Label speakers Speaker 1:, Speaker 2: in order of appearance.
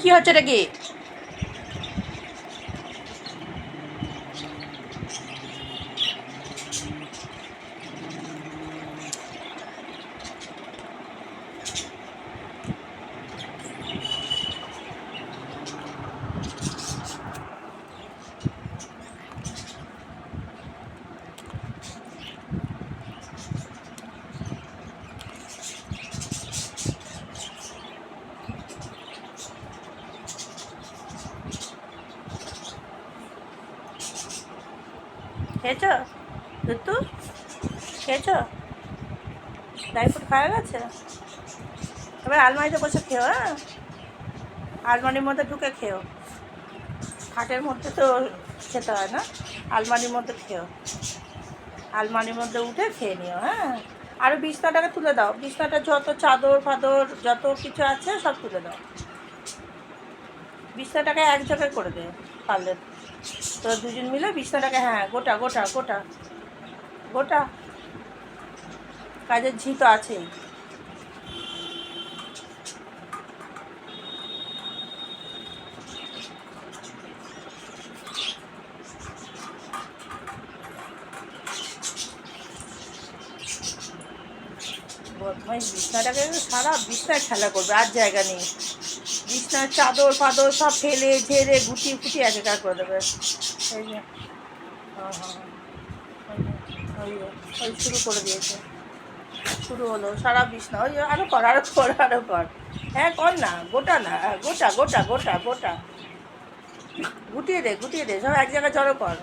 Speaker 1: কি হচ্ছে এটা কি? খেয়েছ দুধু? খেয়েছ? ড্রাই ফ্রুট খাওয়া গেছে? এবার আলমারিতে বসে খেও। হ্যাঁ, আলমারির মধ্যে ঢুকে খেও। খাটের মধ্যে তো খেতে হয় না, আলমারির মধ্যে খেও। আলমারির মধ্যে উঠে খেয়ে নিও। হ্যাঁ, আরও বিছনাটাকে তুলে দাও। বিছনাটা যত চাদর ফাদর যত কিছু আছে সব তুলে দাও। বিছনাটাকে এক জায়গায় করে দে পারলে। তো দুজন মিলে বিছনাটাকে, হ্যাঁ, গোটা গোটা গোটা গোটা। কাজের ঝি তো আছেই। বদমাইশ, বিছনাটাকে সারা বিছনায় খেলা করবে, আর জায়গা নেই। বিছনার চাদর ফাদর সব ফেলে ঝেড়ে গুটিয়ে ফুটিয়ে একাকার করে দেবে। এই যে, হ্যাঁ হ্যাঁ হ্যাঁ, ওই ওই শুরু করে দিয়েছে। শুরু হলো সারা বিছনা। ওই আরও কর, আরও কর, আরও কর। হ্যাঁ কর না, গোটা না, গোটা গোটা গোটা গোটা। গুটিয়ে দে, গুটিয়ে দে, সব এক জায়গায় জড়ো কর।